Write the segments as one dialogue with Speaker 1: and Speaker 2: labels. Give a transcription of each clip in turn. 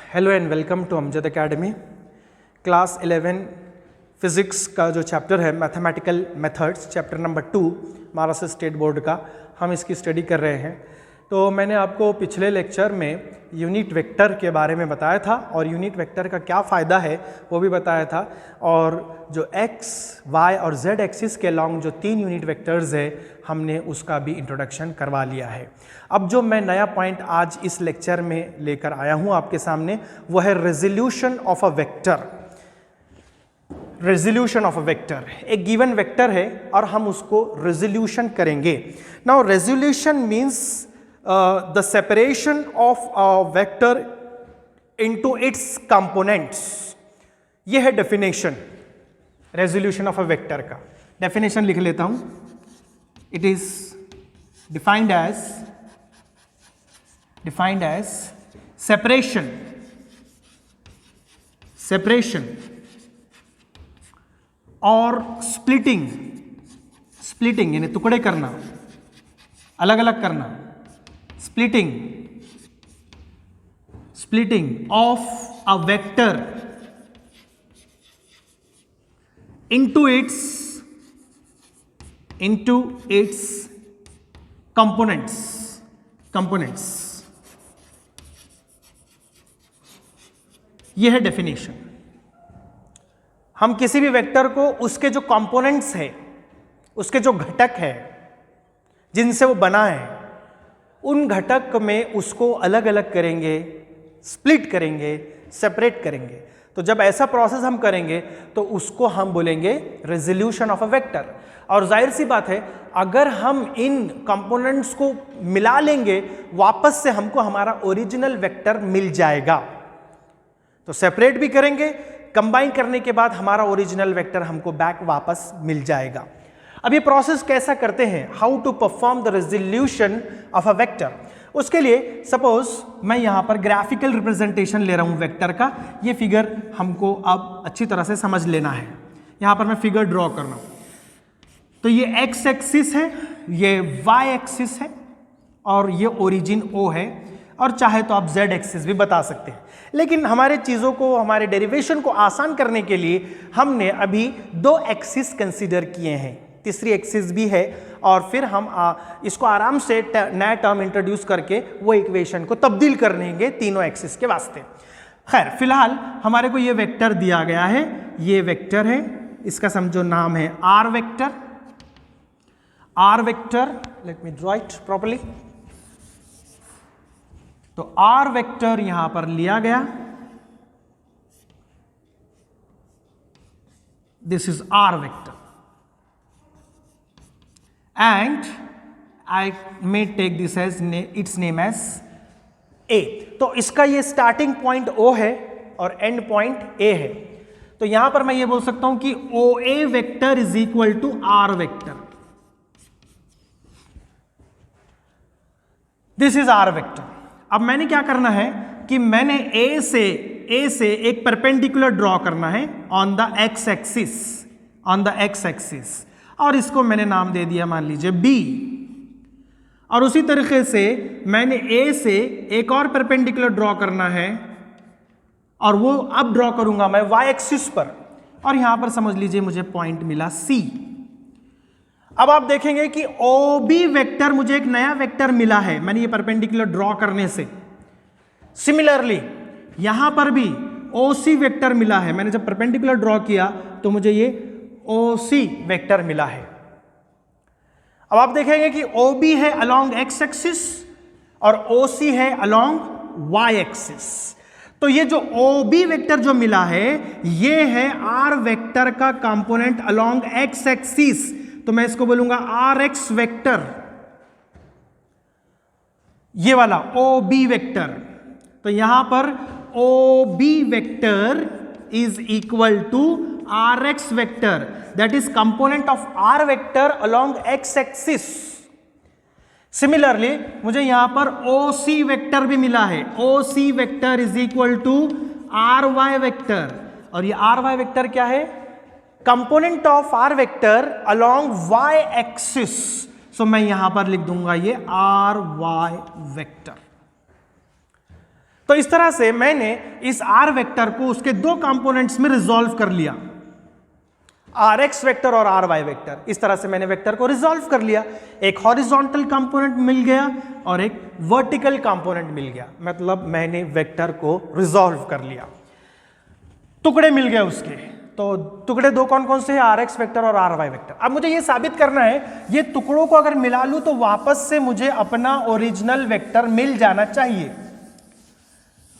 Speaker 1: Hello and welcome to Amjad academy. Class 11 physics का जो chapter है mathematical methods, chapter number 2 Maharashtra state board का, हम इसकी स्टडी कर रहे हैं। तो मैंने आपको पिछले लेक्चर में यूनिट वेक्टर के बारे में बताया था और यूनिट वेक्टर का क्या फ़ायदा है वो भी बताया था, और जो x, y और z एक्सिस के लॉन्ग जो 3 यूनिट वेक्टर्स है हमने उसका भी इंट्रोडक्शन करवा लिया है। अब जो मैं नया पॉइंट आज इस लेक्चर में लेकर आया हूँ आपके सामने वो है resolution of a vector. Resolution of a vector, एक गिवन वेक्टर है और हम उसको रेजोल्यूशन करेंगे। Now resolution means the separation of a vector into its components। यह है definition resolution of a vector का। डेफिनेशन लिख लेता हूं। It is defined as separation और स्प्लिटिंग यानी टुकड़े करना, अलग अलग करना, splitting of a vector into its components। यह है डेफिनेशन। हम किसी भी वेक्टर को उसके जो कंपोनेंट्स है, उसके जो घटक है जिनसे वो बना है, उन घटक में उसको अलग अलग करेंगे, स्प्लिट करेंगे, सेपरेट करेंगे। तो जब ऐसा प्रोसेस हम करेंगे तो उसको हम बोलेंगे रेजोल्यूशन ऑफ अ वेक्टर। और जाहिर सी बात है, अगर हम इन कंपोनेंट्स को मिला लेंगे वापस से हमको हमारा ओरिजिनल वेक्टर मिल जाएगा। तो सेपरेट भी करेंगे, कंबाइन करने के बाद हमारा ओरिजिनल वेक्टर हमको बैक वापस मिल जाएगा। अब ये प्रोसेस कैसा करते हैं, how to perform the resolution of a vector. उसके लिए सपोज मैं यहां पर ग्राफिकल रिप्रेजेंटेशन ले रहा हूं वेक्टर का। ये फिगर हमको अब अच्छी तरह से समझ लेना है। यहां पर मैं फिगर ड्रॉ कर रहा हूं। तो ये एक्स एक्सिस है, ये वाई एक्सिस है और ये ओरिजिन ओ है, और चाहे तो आप जेड एक्सिस भी बता सकते हैं। लेकिन हमारे चीज़ों को, हमारे डेरिवेशन को आसान करने के लिए हमने अभी 2 एक्सिस कंसीडर किए हैं, तीसरी एक्सिस भी है, और फिर हम इसको आराम से नया टर्म इंट्रोड्यूस करके वो इक्वेशन को तब्दील कर लेंगे तीनों एक्सिस के वास्ते। खैर, फिलहाल हमारे को ये वेक्टर दिया गया है, ये वेक्टर है, इसका समझो नाम है R vector. Let me draw it properly. तो आर वेक्टर यहां पर लिया गया, this is R vector and I may take this as its name as A। तो इसका ये स्टार्टिंग पॉइंट O है और एंड पॉइंट A है। तो यहां पर मैं ये बोल सकता हूं कि OA vector is equal to R vector. This is R vector. अब मैंने क्या करना है कि मैंने A से एक परपेंडिकुलर ड्रॉ करना है ऑन द एक्स एक्सिस, और इसको मैंने नाम दे दिया, मान लीजिए B। और उसी तरीके से मैंने A से एक और परपेंडिकुलर ड्रॉ करना है, और वो अब ड्रॉ करूंगा मैं Y एक्सिस पर, और यहां पर समझ लीजिए मुझे पॉइंट मिला C। अब आप देखेंगे कि OB वेक्टर, मुझे एक नया वेक्टर मिला है मैंने ये परपेंडिकुलर ड्रॉ करने से। सिमिलरली यहां पर भी OC वेक्टर मिला है, मैंने जब परपेंडिकुलर ड्रॉ किया तो मुझे ये OC वेक्टर मिला है। अब आप देखेंगे कि OB है अलोंग x एक्सिस और OC है अलोंग y एक्सिस। तो ये जो OB वेक्टर जो मिला है ये है R वेक्टर का कंपोनेंट अलोंग x एक्सिस। तो मैं इसको बोलूंगा RX वेक्टर, ये वाला OB वेक्टर। तो यहां पर OB vector is equal to RX vector, that is component of R vector along x axis। Similarly मुझे यहां पर OC वेक्टर भी मिला है, OC vector is equal to RY vector, और ये RY वेक्टर क्या है, component of R vector along Y axis. So मैं यहां पर लिख दूंगा ये RY वेक्टर। तो इस तरह से मैंने इस आर वेक्टर को उसके दो कंपोनेंट्स में रिजॉल्व कर लिया, आर एक्स वेक्टर और आर वाई वेक्टर। इस तरह से मैंने वेक्टर को रिजॉल्व कर लिया, एक हॉरिजॉन्टल कंपोनेंट मिल गया और एक वर्टिकल कंपोनेंट मिल गया, मतलब मैंने वेक्टर को रिजॉल्व कर लिया। टुकड़े मिल गए उसके, तो टुकड़े दो कौन कौन से हैं, आर एक्स वेक्टर और आर वाई वेक्टर। अब मुझे ये साबित करना है, ये टुकड़ों को अगर मिला लूं तो वापस से मुझे अपना ओरिजिनल वेक्टर मिल जाना चाहिए।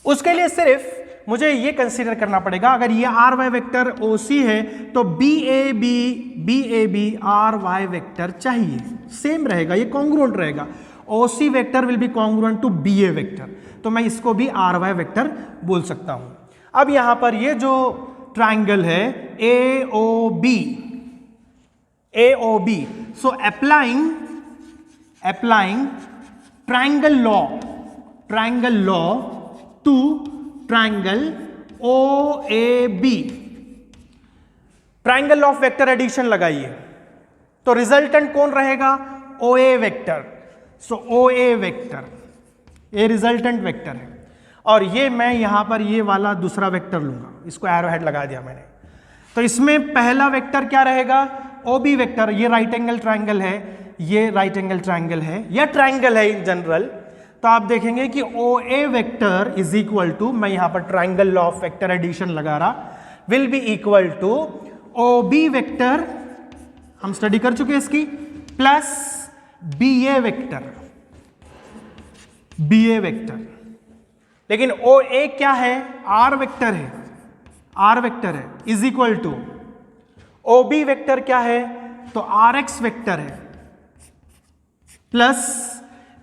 Speaker 1: उसके लिए सिर्फ मुझे ये कंसीडर करना पड़ेगा, अगर ये आर वाई वेक्टर ओसी है तो B A B R Y vector चाहिए, सेम रहेगा, ये कॉन्ग्रुएंट रहेगा। OC vector will be congruent to B A vector, तो मैं इसको भी आर वाई वेक्टर बोल सकता हूं। अब यहां पर ये जो ट्राइंगल है A O B, so applying triangle law to triangle O A B, triangle of vector addition लगाइए, तो रिजल्टेंट कौन रहेगा, O A vector. So O A vector ये रिजल्टेंट वेक्टर है, और ये मैं यहां पर ये वाला दूसरा वेक्टर लूंगा, इसको एरो हेड लगा दिया मैंने। तो इसमें पहला वेक्टर क्या रहेगा, ओ बी वेक्टर। ये राइट एंगल ट्राइंगल है, ये राइट एंगल ट्राइंगल है, या ट्राइंगल है इन जनरल, तो आप देखेंगे कि O A vector is equal to, मैं यहां पर triangle law of vector addition लगा रहा, will be equal to O B vector, हम स्टडी कर चुके हैं इसकी, प्लस बी ए वेक्टर। लेकिन ओ ए क्या है, आर वेक्टर है, is equal to O B vector क्या है, तो आर एक्स वेक्टर है, प्लस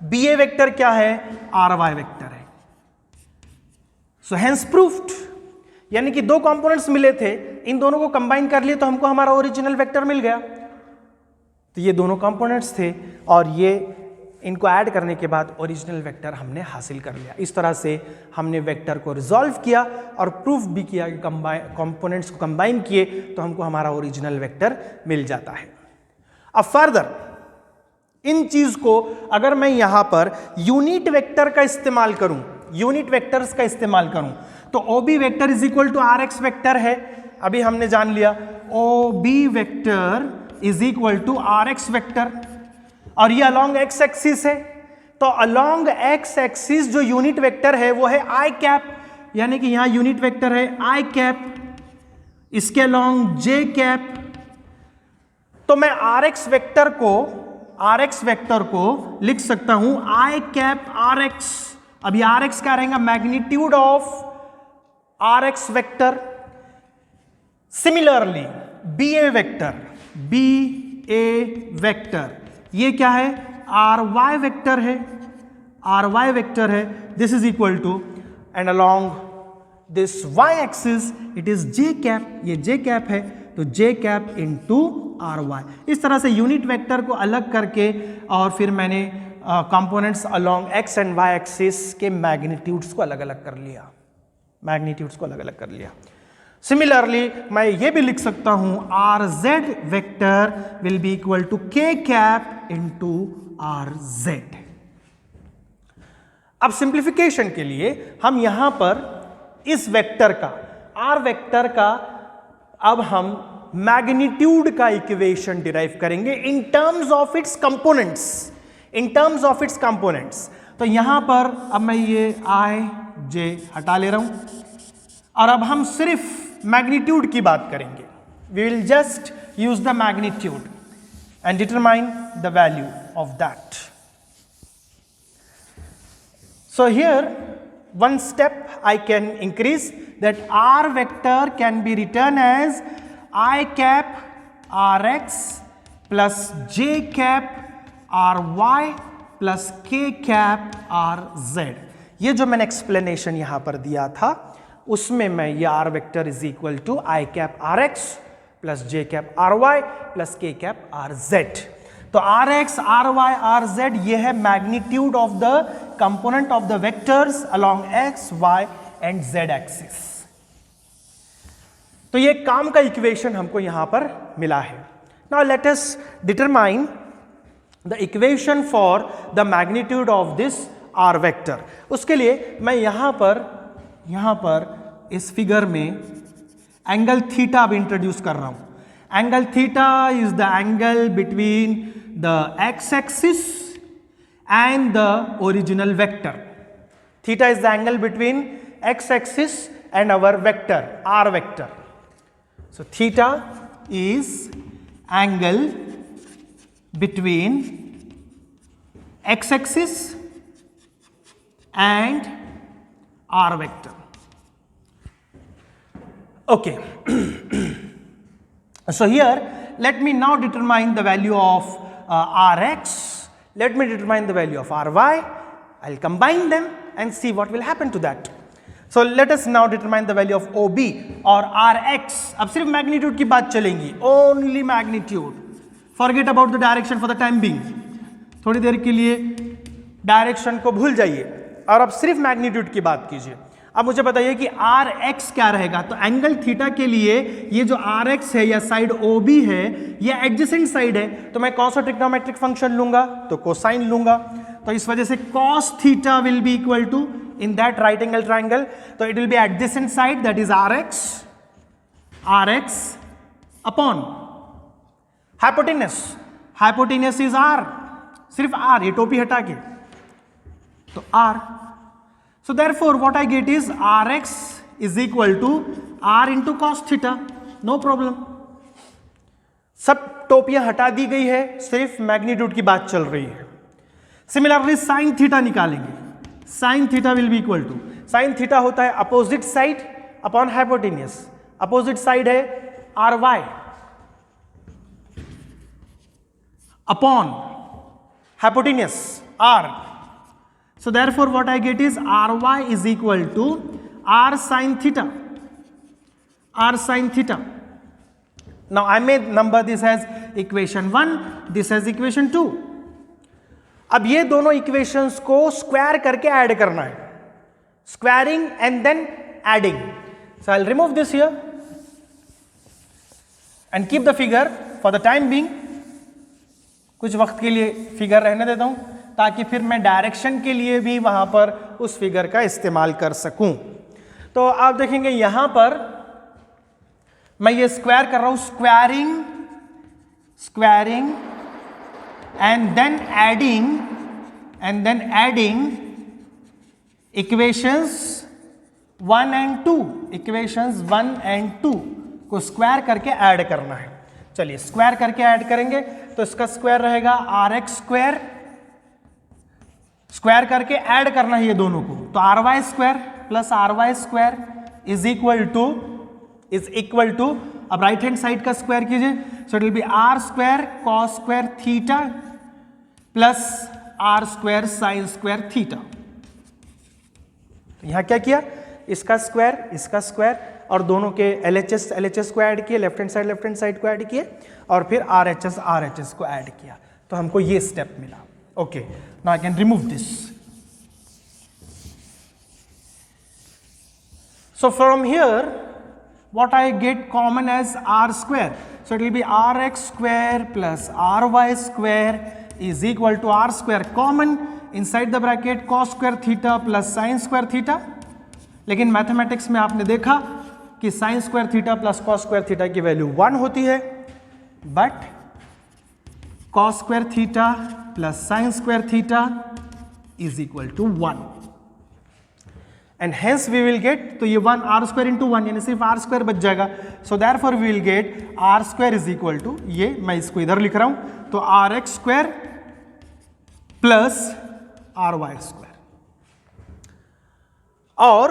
Speaker 1: बी ए वेक्टर क्या है, आर वाई वेक्टर है। सो हेंस प्रूफ्ड, यानी कि दो कंपोनेंट्स मिले थे, इन दोनों को कंबाइन कर लिए तो हमको हमारा ओरिजिनल वेक्टर मिल गया। तो ये दोनों कंपोनेंट्स थे और ये इनको ऐड करने के बाद ओरिजिनल वेक्टर हमने हासिल कर लिया। इस तरह से हमने वेक्टर को रिजॉल्व किया और प्रूफ भी किया कि कंपोनेंट्स को कंबाइन किए तो हमको हमारा ओरिजिनल वेक्टर मिल जाता है। अब फर्दर इन चीज को अगर मैं यहां पर यूनिट वेक्टर का इस्तेमाल करूं, यूनिट वेक्टर्स का इस्तेमाल करूं, तो O B vector is equal to R X vector है, अभी हमने जान लिया O B vector is equal to R X vector, और ये अलोंग एक्स एक्सिस है, तो अलोंग एक्स एक्सिस जो यूनिट वेक्टर है वो है आई कैप, यानी कि यहां यूनिट वेक्टर है आई कैप, इसके अलोंग जे कैप। तो मैं आर एक्स वेक्टर को लिख सकता हूं आई कैप आर एक्स। अब ये आर एक्स क्या रहेगा, magnitude of R X vector. Similarly B A vector ये क्या है, आर वाई वेक्टर है, this is equal to, and along this Y axis it is J cap, ये जे कैप है, तो J cap into R Y. इस तरह से यूनिट वेक्टर को अलग करके और फिर मैंने components along X and Y axis के मैग्नीट्यूड्स को अलग अलग कर लिया। सिमिलरली मैं ये भी लिख सकता हूं R Z vector will be equal to K cap into R Z. अब सिंप्लीफिकेशन के लिए हम यहां पर इस वेक्टर का, आर वेक्टर का, अब हम मैग्नीट्यूड का इक्वेशन डिराइव करेंगे in terms of its components. तो यहां पर अब मैं ये आई जे हटा ले रहा हूं और अब हम सिर्फ मैग्नीट्यूड की बात करेंगे। We will just use the magnitude and determine the value of that. So here one step I can increase, that R vector can be written as I cap Rx plus J cap Ry plus K cap Rz। ये जो मैंने explanation यहां पर दिया था उसमें मैं ये R vector is equal to I cap Rx plus J cap Ry plus K cap Rz। तो Rx, Ry, Rz ये है magnitude of the component of the vectors along x, y and z axis. तो ये काम का equation हमको यहां पर मिला है। Now let us determine the equation for the magnitude of this R vector. उसके लिए मैं यहां पर इस फिगर में एंगल थीटा अब इंट्रोड्यूस कर रहा हूं। Angle theta is the angle between the X axis and the original vector. Theta is the angle between X axis and our vector R vector. So theta is angle between x-axis and r vector. Okay. So here let me now determine the value of rx. Let me determine the value of ry. I'll combine them and see what will happen to that. So let us now determine the value of OB और RX. अब सिर्फ magnitude की बात चलेंगी, only magnitude, forget about the direction for the time being. थोड़ी देर के लिए direction को भूल जाइए और अब सिर्फ मैग्नीट्यूड की बात कीजिए। अब मुझे बताइए कि RX क्या रहेगा। तो एंगल थीटा के लिए ये जो RX है या साइड OB है ये एडजेसेंट साइड है, तो मैं कौन सा ट्रिग्नोमेट्रिक फंक्शन लूंगा, तो कोसाइन लूंगा। तो इस वजह से cos theta will be equal to in that right angle triangle, so it will be adjacent side, that is rx upon hypotenuse is r, सिर्फ r, ये टोपी हटा के तो r. So therefore what I get is rx is equal to r into cos theta, no problem. सब टोपियां हटा दी गई है, सिर्फ मैग्नीट्यूड की बात चल रही है। सिमिलरली साइन थीटा निकालेंगे। Sine theta will be equal to, sine theta होता है opposite side upon hypotenuse. Opposite side है R Y upon hypotenuse R. So therefore what I get is R Y is equal to R sine theta, R sine theta. Now I may number this as equation 1, this as equation 2। अब ये दोनों equations को square करके add करना है, squaring and then adding. So I will remove this here and keep the figure for the time being. कुछ वक्त के लिए फिगर रहने देता हूं ताकि फिर मैं डायरेक्शन के लिए भी वहां पर उस फिगर का इस्तेमाल कर सकूं। तो आप देखेंगे यहां पर मैं ये स्क्वायर कर रहा हूं, squaring and then adding equations 1 and 2, equations 1 and 2 को स्क्वायर करके ऐड करना है। चलिए स्क्वायर करके ऐड करेंगे तो इसका स्क्वायर रहेगा rx स्क्वायर, स्क्वायर करके ऐड करना है ये दोनों को, तो ry square plus ry square is equal to अब राइट हैंड साइड का स्क्वायर कीजिए, so it will be r square cos square theta plus r square sine square theta. यहां क्या किया, इसका स्क्वायर और दोनों के LHS को ऐड किए, लेफ्ट हैंड साइड को ऐड किए और फिर RHS को ऐड किया, तो हमको ये स्टेप मिला। Okay, now I can remove this. So from here what I get common as r square, so it will be rx square plus ry square is equal to r square common inside the bracket cos square theta plus sin square theta। लेकिन mathematics में आपने देखा कि sin square theta plus cos square theta की value 1 होती है, but cos square theta plus sin square theta is equal to 1 and hence we will get, तो ये 1 r square into 1 यानी सिर्फ r square बच जाएगा, so therefore we will get r square is equal to, ये मैं इसको इधर लिख रहा हूं, तो rx square plus ry square। और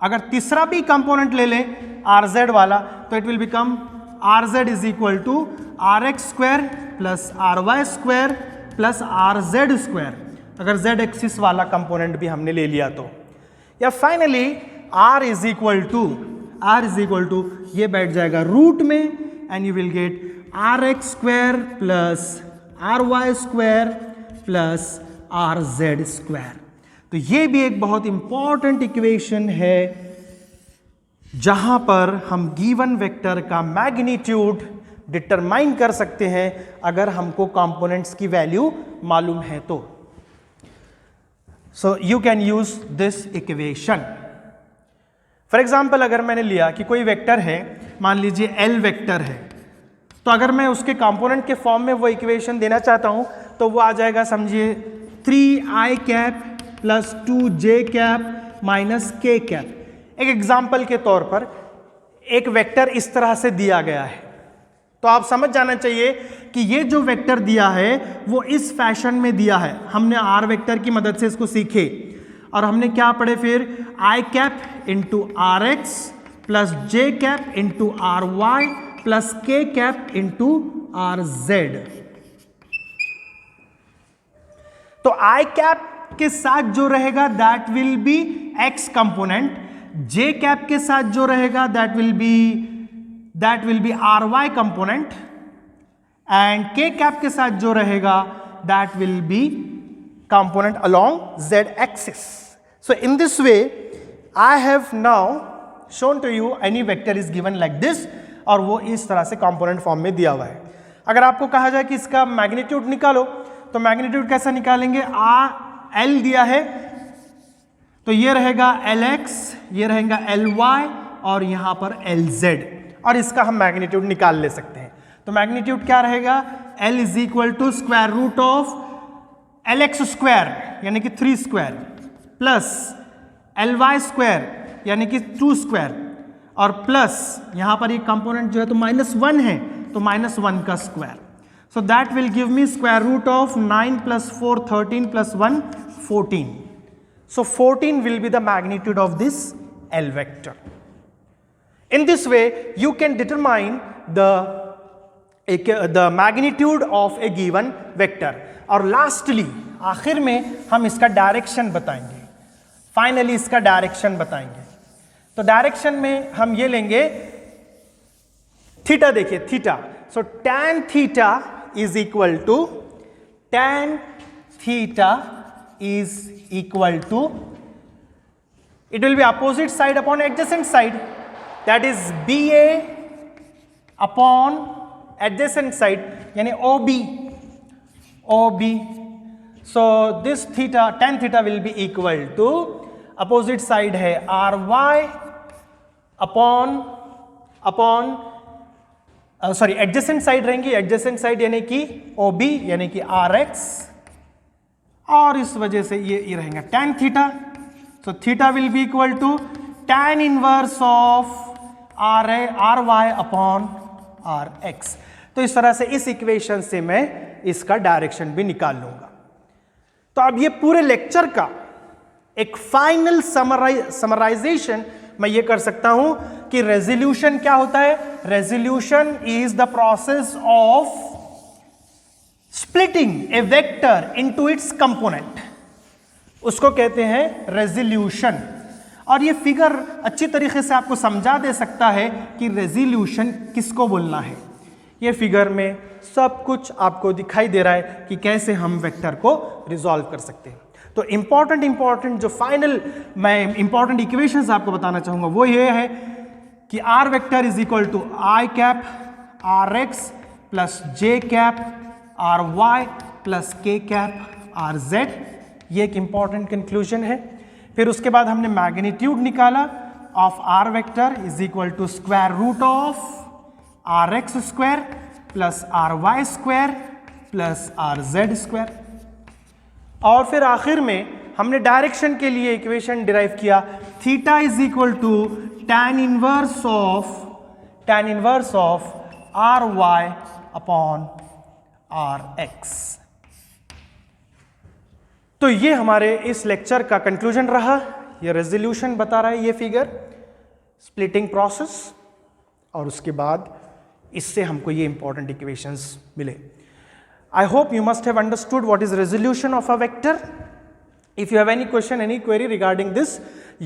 Speaker 1: अगर तीसरा भी कंपोनेंट ले लें rz वाला, तो it will become rz is equal to rx square plus ry square plus rz square, अगर z एक्सिस वाला कंपोनेंट भी हमने ले लिया तो, या finally r is equal to ये बैठ जाएगा रूट में and you will get rx square plus ry square plus rz square. तो ये भी एक बहुत इंपॉर्टेंट इक्वेशन है जहां पर हम गिवन वेक्टर का मैग्नीट्यूड डिटरमाइन कर सकते हैं अगर हमको कंपोनेंट्स की वैल्यू मालूम है तो। So you can use this equation. For example अगर मैंने लिया कि कोई वेक्टर है, मान लीजिए L वेक्टर है, तो अगर मैं उसके कंपोनेंट के फॉर्म में वो इक्वेशन देना चाहता हूं तो वो आ जाएगा, समझिए 3i cap plus 2j cap minus k cap. एक एग्जाम्पल के तौर पर एक वेक्टर इस तरह से दिया गया है, तो आप समझ जाना चाहिए कि ये जो वेक्टर दिया है वो इस फैशन में दिया है। हमने आर वेक्टर की मदद से इसको सीखे और हमने क्या पढ़े फिर, I cap into R X plus J cap into R Y plus K cap into R Z. तो आई कैप के साथ जो रहेगा that will be X component, J cap के साथ जो रहेगा that will be R Y component, and K cap के साथ जो रहेगा that will be component along z axis. So in this way I have now shown to you any vector is given like this, और वो इस तरह से component form में दिया हुआ है। अगर आपको कहा जाए कि इसका मैग्नीट्यूड निकालो तो मैग्नीट्यूड कैसे निकालेंगे, L दिया है तो ये रहेगा Lx, ये रहेगा Ly और यहां पर Lz, और इसका हम मैग्नीट्यूड निकाल ले सकते हैं। तो मैग्नीट्यूड क्या रहेगा, L is equal to square root of Lx square यानी कि 3 स्क्वायर प्लस Ly स्क्वायर यानी कि 2 स्क्वायर, और प्लस यहां पर ये कंपोनेंट जो है तो -1 है तो -1 का square. So that will give me square root of 9 plus 4 13 plus 1 14। सो 14 will be the magnitude of this L vector. In this way you can determine the magnitude of a given vector। और lastly आखिर में हम इसका direction बताएंगे, finally इसका direction बताएंगे। तो डायरेक्शन में हम ये लेंगे थीटा, देखिए theta, so tan theta is equal to it will be opposite side upon adjacent side, that is BA upon adjacent side यानी OB। So this theta, tan theta will be equal to opposite side है RY upon adjacent side रहेंगी, adjacent side यानी कि OB यानी कि RX, और इस वजह से ये रहेगा tan theta। So theta will be equal to tan inverse of RY upon RX। तो इस तरह से इस इक्वेशन से मैं इसका डायरेक्शन भी निकाल लूंगा। तो अब ये पूरे लेक्चर का एक फाइनल समराइजेशन मैं ये कर सकता हूं कि रेजोल्यूशन क्या होता है। Resolution is the process of splitting A vector into its component, उसको कहते हैं रेजोल्यूशन। और ये फिगर अच्छी तरीके से आपको समझा दे सकता है कि रेजोल्यूशन किसको बोलना है। ये फिगर में सब कुछ आपको दिखाई दे रहा है कि कैसे हम वेक्टर को रिजॉल्व कर सकते हैं। तो इंपॉर्टेंट जो फाइनल मैं इंपॉर्टेंट इक्वेशंस आपको बताना चाहूंगा वो ये है कि R vector is equal to I cap R X plus J cap R Y plus K cap R Z. ये एक इंपॉर्टेंट कंक्लूजन है। फिर उसके बाद हमने मैग्नीट्यूड निकाला of R vector is equal to square root of R X square plus R Y square plus R Z square. और फिर आखिर में हमने डायरेक्शन के लिए इक्वेशन डिराइव किया, theta is equal to tan inverse of R Y upon R X. तो ये हमारे इस लेक्चर का कंक्लूजन रहा। ये रेजोल्यूशन बता रहा है ये फिगर, स्प्लिटिंग प्रोसेस, और उसके बाद इससे हमको ये इंपॉर्टेंट इक्वेशंस मिले। I hope you must have understood what is resolution of a vector. If you have any question, any query regarding this,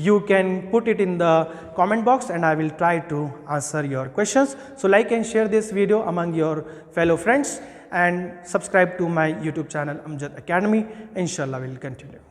Speaker 1: you can put it in the comment box and I will try to answer your questions. So like and share this video among your fellow friends and subscribe to my YouTube channel Amjad Academy. Inshallah we'll continue.